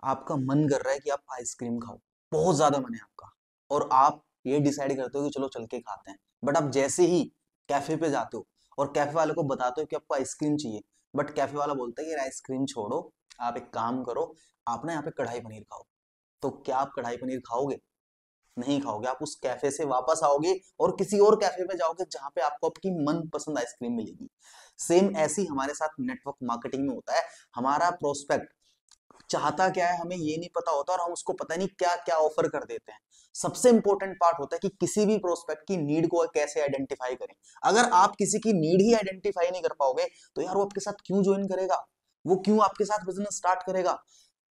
आपका मन कर रहा है कि आप आइसक्रीम खाओ, बहुत ज्यादा मन है आपका, और आप ये डिसाइड करते हो कि चलो चल के खाते हैं। बट आप जैसे ही कैफे पे जाते हो और कैफे वाले को बताते हो कि आपको आइसक्रीम चाहिए, बट कैफे वाला बोलता है कि आइसक्रीम छोड़ो, आप एक काम करो, आप ना यहाँ पे कढ़ाई पनीर खाओ। तो क्या आप कढ़ाई पनीर खाओगे? नहीं खाओगे। आप उस कैफे से वापस आओगे और किसी और कैफे में जाओगे जहां पे आपको आपकी मनपसंद आइसक्रीम मिलेगी। सेम ऐसी हमारे साथ नेटवर्क मार्केटिंग में होता है। हमारा प्रोस्पेक्ट चाहता क्या है हमें ये नहीं पता होता, और हम उसको पता नहीं क्या क्या ऑफर कर देते हैं। सबसे इंपॉर्टेंट पार्ट होता है कि किसी भी प्रोस्पेक्ट की नीड को कैसे आइडेंटिफाई करें। अगर आप किसी की नीड ही आइडेंटिफाई नहीं कर पाओगे तो यार वो आपके साथ क्यों ज्वाइन करेगा, वो क्यों आपके साथ बिजनेस स्टार्ट करेगा।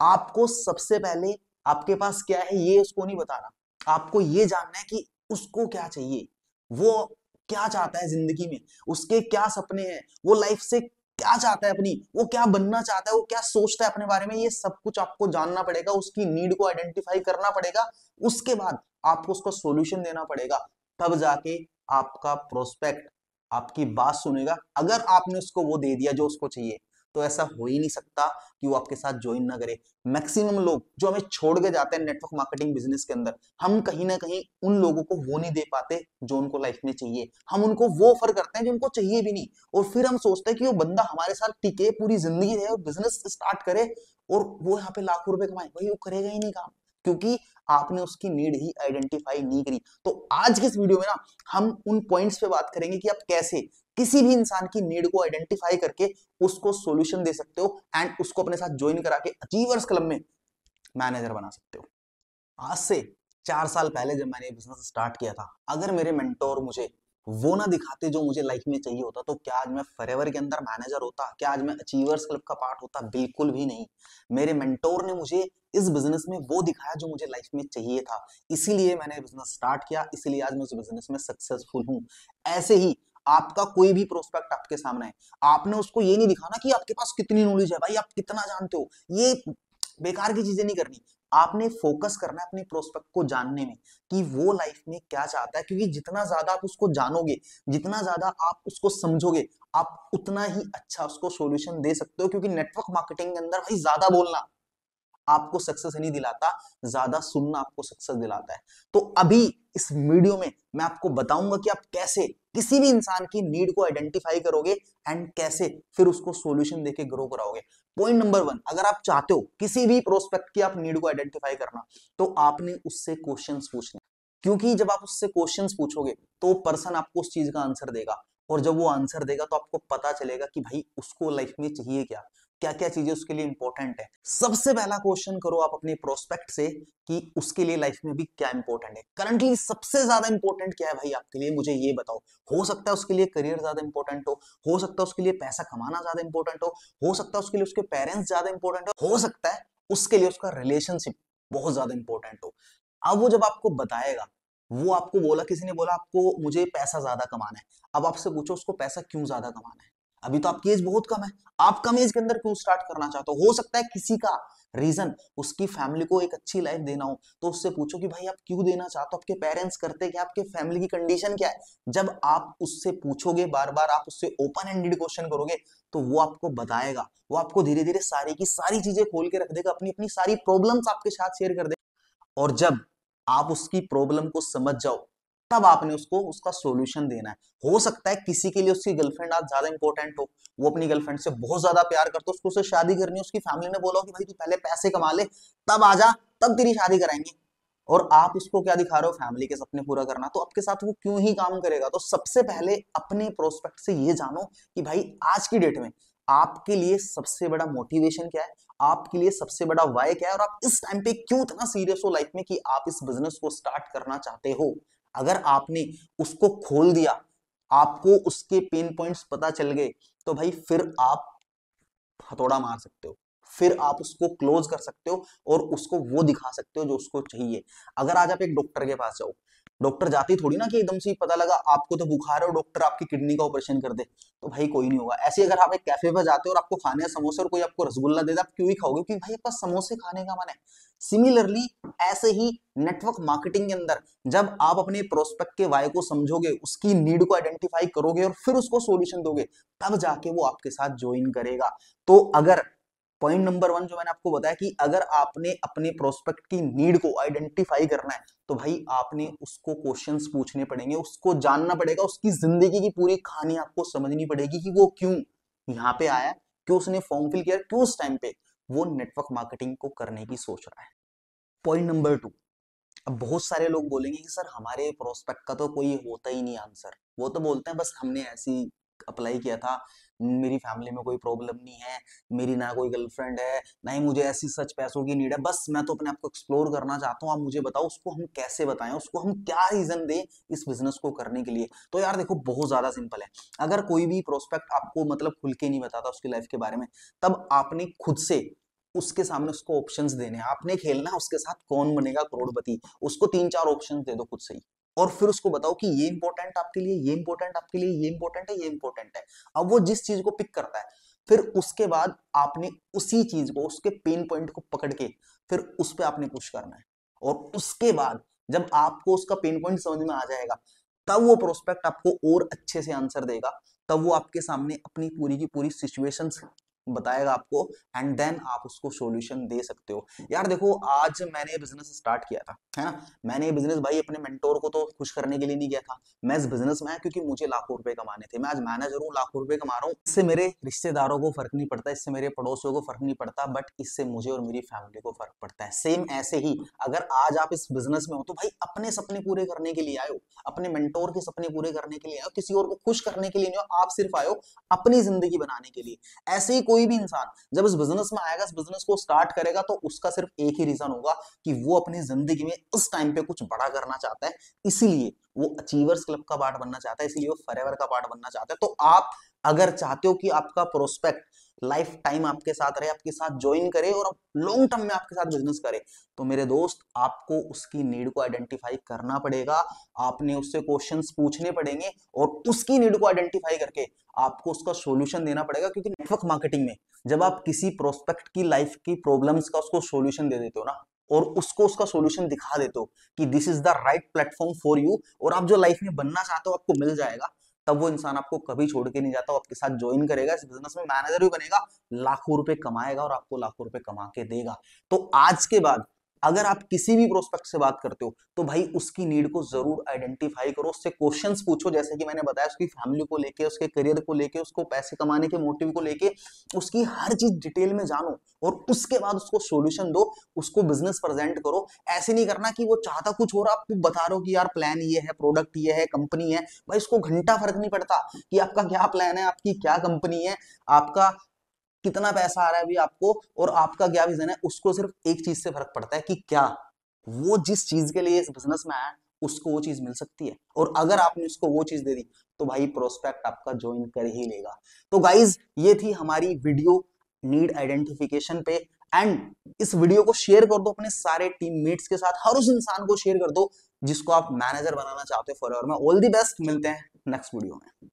आपको सबसे पहले आपके पास क्या है ये उसको नहीं बताना, आपको ये जानना है कि उसको क्या चाहिए, वो क्या चाहता है जिंदगी में, उसके क्या सपने हैं, वो लाइफ से क्या चाहता है अपनी, वो क्या बनना चाहता है, वो क्या सोचता है अपने बारे में। ये सब कुछ आपको जानना पड़ेगा, उसकी नीड को आइडेंटिफाई करना पड़ेगा। उसके बाद आपको उसको सॉल्यूशन देना पड़ेगा। तब जाके आपका प्रोस्पेक्ट आपकी बात सुनेगा। अगर आपने उसको वो दे दिया जो उसको चाहिए, तो ऐसा हो ही नहीं सकता कि वो आपके साथ ज्वाइन ना करे। मैक्सिमम लोग जो हमें छोड़ के जाते हैं नेटवर्क मार्केटिंग बिजनेस के अंदर, हम कहीं ना कहीं उन लोगों को वो नहीं दे पाते जो उनको लाइफ में चाहिए। हम उनको वो ऑफर करते हैं जो उनको चाहिए भी नहीं, और फिर हम सोचते हैं कि वो बंदा हमारे साथ टिके, पूरी जिंदगी रहे और बिजनेस स्टार्ट करे, और वो यहाँ पे लाखों रुपए कमाए। भाई वो करेगा ही नहीं काम, क्योंकि आपने उसकी नीड ही आइडेंटिफाई नहीं करी। तो आज के इस वीडियो में ना हम उन पॉइंट्स पे बात करेंगे कि आप कैसे किसी भी इंसान की नीड को आइडेंटिफाई करके उसको सॉल्यूशन दे सकते हो, एंड उसको अपने साथ ज्वाइन करा के अचीवर्स क्लब में मैनेजर बना सकते हो। आज से 4 साल पहले जब मैंने बिजनेस स्टार्ट किया था, अगर मेरे मेंटोर मुझे वो ना दिखाते जो मुझे लाइफ में चाहिए होता, तो क्या आज मैं फॉरएवर के अंदर मैनेजर होता? क्या आज मैं अचीवर्स क्लब का पार्ट होता? बिल्कुल भी नहीं। मेरे मेंटोर ने मुझे इस बिजनेस में वो दिखाया जो मुझे लाइफ में चाहिए था, इसीलिए मैंने बिजनेस स्टार्ट किया, इसीलिए आज मैं उस बिजनेस में सक्सेसफुल हूँ। ऐसे ही आपका कोई भी प्रोस्पेक्ट आपके सामने है, आपने उसको ये नहीं दिखाना कि आपके पास कितनी नॉलेज है, भाई आप कितना जानते हो, ये बेकार की चीजें नहीं करनी। आपने फोकस करना है अपने प्रोस्पेक्ट को जानने में कि वो लाइफ में क्या चाहता है, क्योंकि जितना ज्यादा आप उसको जानोगे, जितना ज्यादा आप उसको समझोगे, आप उतना ही अच्छा उसको सॉल्यूशन दे सकते हो। क्योंकि नेटवर्क मार्केटिंग के अंदर भाई ज्यादा बोलना आपको सक्सेस नहीं दिलाता, ज्यादा सुनना आपको सक्सेस दिलाता है। तो अभी इस वीडियो में मैं आपको बताऊंगा कि आप कैसे किसी भी इंसान की नीड को आइडेंटिफाई करोगे, एंड कैसे फिर उसको सॉल्यूशन देके ग्रो कराओगे। पॉइंट नंबर 1, अगर आप चाहते हो किसी भी प्रोस्पेक्ट की आप नीड को आइडेंटिफाई करना, तो आपने उससे क्वेश्चंस पूछने। क्योंकि जब आप उससे क्वेश्चंस पूछोगे तो पर्सन आपको उस चीज का आंसर देगा, और जब वो आंसर देगा तो आपको पता चलेगा कि भाई उसको लाइफ में चाहिए क्या, क्या क्या चीजें उसके लिए इंपॉर्टेंट है। सबसे पहला क्वेश्चन करो आप अपने प्रोस्पेक्ट से कि उसके लिए लाइफ में अभी क्या इंपॉर्टेंट है, करंटली सबसे ज्यादा इंपॉर्टेंट क्या है भाई आपके लिए, मुझे ये बताओ। हो सकता है उसके लिए करियर ज्यादा इंपॉर्टेंट हो सकता है उसके लिए पैसा कमाना ज्यादा इंपॉर्टेंट हो सकता है उसके लिए उसके पेरेंट्स ज्यादा इंपॉर्टेंट हो सकता है उसके लिए उसका रिलेशनशिप बहुत ज्यादा इंपॉर्टेंट हो। अब वो जब आपको बताएगा, वो आपको बोला, किसी ने बोला आपको मुझे पैसा ज्यादा कमाना है, अब आपसे पूछो उसको पैसा क्यों ज्यादा कमाना है। अभी तो आपकी एज बहुत कम है, आप कम एज के अंदर क्यों स्टार्ट करना चाहते हो सकता है किसी का रीजन उसकी फैमिली को एक अच्छी लाइफ देना हो, तो उससे पूछो कि भाई आप क्यों देना चाहते हो, आपके पेरेंट्स करते क्या, आपके फैमिली की कंडीशन क्या है। जब आप उससे पूछोगे, बार बार आप उससे ओपन एंडेड क्वेश्चन करोगे, तो वो आपको बताएगा, वो आपको धीरे धीरे सारी की सारी चीजें खोल के रख देगा, अपनी अपनी सारी प्रॉब्लम्स आपके साथ शेयर कर देगा। और जब आप उसकी प्रॉब्लम को समझ जाओ, तब आपने उसको उसका सॉल्यूशन देना है। हो सकता है किसी के लिए उसकी गर्लफ्रेंड आज ज्यादा इंपॉर्टेंट हो, वो अपनी गर्लफ्रेंड से बहुत ज्यादा प्यार करता हो, उसको उससे शादी करनी है, उसकी फैमिली ने बोला हो कि भाई तू पहले पैसे कमा ले, तब आजा, तब तेरी शादी कराएंगे। और आप उसको क्या दिखा रहे हो, फैमिली के सपने पूरा करना, तो आपके साथ वो क्यों ही काम करेगा। तो सबसे पहले अपने प्रोस्पेक्ट से ये जानो कि भाई आज की डेट में आपके लिए सबसे बड़ा मोटिवेशन क्या है, आपके लिए सबसे बड़ा वाई क्या है, और आप इस टाइम पे क्यों इतना सीरियस हो लाइफ में कि आप इस बिजनेस को स्टार्ट करना चाहते हो। अगर आपने उसको खोल दिया, आपको उसके पेन पॉइंट्स पता चल गए, तो भाई फिर आप हथौड़ा मार सकते हो, फिर आप उसको क्लोज कर सकते हो और उसको वो दिखा सकते हो जो उसको चाहिए। अगर आज आप एक डॉक्टर के पास जाओ, डॉक्टर जाती थोड़ी ना कि एकदम से ही पता लगा आपको तो बुखार है और डॉक्टर आपकी किडनी का ऑपरेशन कर दे, तो भाई कोई नहीं होगा। ऐसे अगर आप एक कैफे पर जाते हो और आपको खाने हैं समोसे और कोई आपको रसगुल्ला दे दे, आप क्यों ही खाओगे, क्योंकि भाई आपका समोसे खाने का मन है। सिमिलरली ऐसे ही नेटवर्क मार्केटिंग के अंदर जब आप अपने प्रोस्पेक्ट के वाय को समझोगे, उसकी नीड को आइडेंटिफाई करोगे और फिर उसको सॉल्यूशन दोगे, तब जाके वो आपके साथ ज्वाइन करेगा। तो अगर पॉइंट नंबर 1 जो मैंने आपको बताया कि अगर आपने अपने प्रोस्पेक्ट की नीड को आइडेंटिफाई करना है तो भाई आपने उसको क्वेश्चंस पूछने पड़ेंगे, उसको जानना पड़ेगा, उसकी जिंदगी की पूरी कहानी आपको समझनी पड़ेगी कि वो क्यों यहाँ पे आया, क्यों उसने फॉर्म फिल किया, क्यों उस टाइम पे वो नेटवर्क मार्केटिंग को करने की सोच रहा है। पॉइंट नंबर 2, अब बहुत सारे लोग बोलेंगे कि सर हमारे प्रोस्पेक्ट का तो कोई होता ही नहीं आंसर, वो तो बोलते हैं बस हमने ऐसी अप्लाई किया था, मेरी फैमिली में कोई प्रॉब्लम नहीं है, मेरी ना कोई गर्लफ्रेंड है, ना ही मुझे ऐसी सच पैसों की नीड है, बस मैं तो अपने आप को एक्सप्लोर करना चाहता हूँ, आप मुझे बताओ उसको हम कैसे बताएं, उसको हम क्या रीजन दें इस बिजनेस को करने के लिए। तो यार देखो बहुत ज्यादा सिंपल है, अगर कोई भी प्रोस्पेक्ट आपको मतलब खुल के नहीं बताता उसकी लाइफ के बारे में, तब आपने खुद से उसके सामने उसको ऑप्शंस देने हैं, आपने खेलना है उसके साथ कौन बनेगा करोड़पति, उसको 3-4 ऑप्शंस दे दो खुद से ही, और फिर उसको बताओ कि ये इंपॉर्टेंट आपके लिए, ये इंपॉर्टेंट आपके लिए, ये इंपॉर्टेंट है, ये इंपॉर्टेंट है। अब वो जिस चीज को पिक करता है, फिर उसके बाद आपने उसी चीज को, उसके पेन पॉइंट को पकड़ के फिर उस पर आपने पुश करना है, और उसके बाद जब आपको उसका पेन पॉइंट समझ में आ जाएगा, तब वो प्रोस्पेक्ट आपको और अच्छे से आंसर देगा, तब वो आपके सामने अपनी पूरी की पूरी सिचुएशंस बताएगा आपको, एंड देन आप उसको सॉल्यूशन दे सकते हो। यार देखो आज मैंने बिजनेस स्टार्ट किया था, है ना, मैंने ये बिजनेस भाई अपने मेंटोर को तो खुश करने के लिए नहीं किया था, मैं इस बिजनेस में आया क्योंकि मुझे लाखों रुपए कमाने थे, मैं आज मैनेजर हूँ, लाखों रुपए कमा रहा हूँ, इससे मेरे रिश्तेदारों को फर्क नहीं पड़ता, इससे मेरे पड़ोसियों को फर्क नहीं पड़ता, बट इससे मुझे और मेरी फैमिली को फर्क पड़ता है। सेम ऐसे ही अगर आज आप इस बिजनेस में हो तो भाई अपने सपने पूरे करने के लिए आयो, अपने मेंटोर के सपने पूरे करने के लिए आयो, किसी और को खुश करने के लिए नहीं हो, आप सिर्फ आयो अपनी जिंदगी बनाने के लिए। ऐसे ही कोई भी इंसान जब इस बिजनेस में आएगा, इस बिजनेस को स्टार्ट करेगा, तो उसका सिर्फ एक ही रीजन होगा कि वो अपनी जिंदगी में उस टाइम पे कुछ बड़ा करना चाहता है, इसीलिए वो अचीवर्स क्लब का पार्ट बनना चाहता है, इसीलिए वो फॉरएवर का पार्ट बनना चाहता है। तो आप अगर चाहते हो कि आपका प्रोस्पेक्ट लाइफ टाइम आपके साथ रहे, आपके साथ ज्वाइन करे और लॉन्ग टर्म में आपके साथ बिजनेस करे, तो मेरे दोस्त आपको उसकी नीड को आइडेंटिफाई करना पड़ेगा, आपने उससे क्वेश्चंस पूछने पड़ेंगे, और उसकी नीड को आइडेंटिफाई करके आपको उसका सॉल्यूशन देना पड़ेगा। क्योंकि नेटवर्क मार्केटिंग में जब आप किसी प्रोस्पेक्ट की लाइफ की प्रॉब्लम्स का उसको सॉल्यूशन दे देते हो ना, और उसको उसका सॉल्यूशन दिखा देते हो कि this is the right platform for you, और आप जो लाइफ में बनना चाहते हो आपको मिल जाएगा, तब वो इंसान आपको कभी छोड़ के नहीं जाता, वो आपके साथ ज्वाइन करेगा, इस बिजनेस में मैनेजर भी बनेगा, लाखों रुपए कमाएगा और आपको लाखों रुपए कमा के देगा। तो आज के बाद अगर आप किसी भी प्रोस्पेक्ट से बात करते हो तो भाई उसकी नीड को जरूर आइडेंटिफाई करो, उससे क्वेश्चंस पूछो, जैसे कि मैंने बताया उसकी फैमिली को लेके, उसके करियर को लेके, उसको पैसे कमाने के मोटिव को लेके, उसकी हर चीज डिटेल में जानो, और उसके बाद उसको सॉल्यूशन दो, उसको बिजनेस प्रेजेंट करो। ऐसे नहीं करना कि वो चाहता कुछ और, आप बता रहे हो कि यार प्लान ये है, प्रोडक्ट ये है, कंपनी है, भाई इसको घंटा फर्क नहीं पड़ता कि आपका क्या प्लान है, आपकी क्या कंपनी है, आपका कितना पैसा आ रहा है अभी आपको, और आपका क्या विजन है, उसको सिर्फ एक चीज से फर्क पड़ता है कि क्या वो जिस चीज के लिए इस बिजनेस में आया है, उसको वो चीज मिल सकती है, और अगर आपने उसको वो चीज दे दी तो भाई प्रोस्पेक्ट आपका ज्वाइन कर ही लेगा। तो गाइज ये थी हमारी वीडियो नीड आइडेंटिफिकेशन पे, एंड इस वीडियो को शेयर कर दो अपने सारे टीममेट्स के साथ, हर उस इंसान को शेयर कर दो जिसको आप मैनेजर बनाना चाहते हो फॉरएवर में। ऑल द बेस्ट, मिलते हैं नेक्स्ट वीडियो में।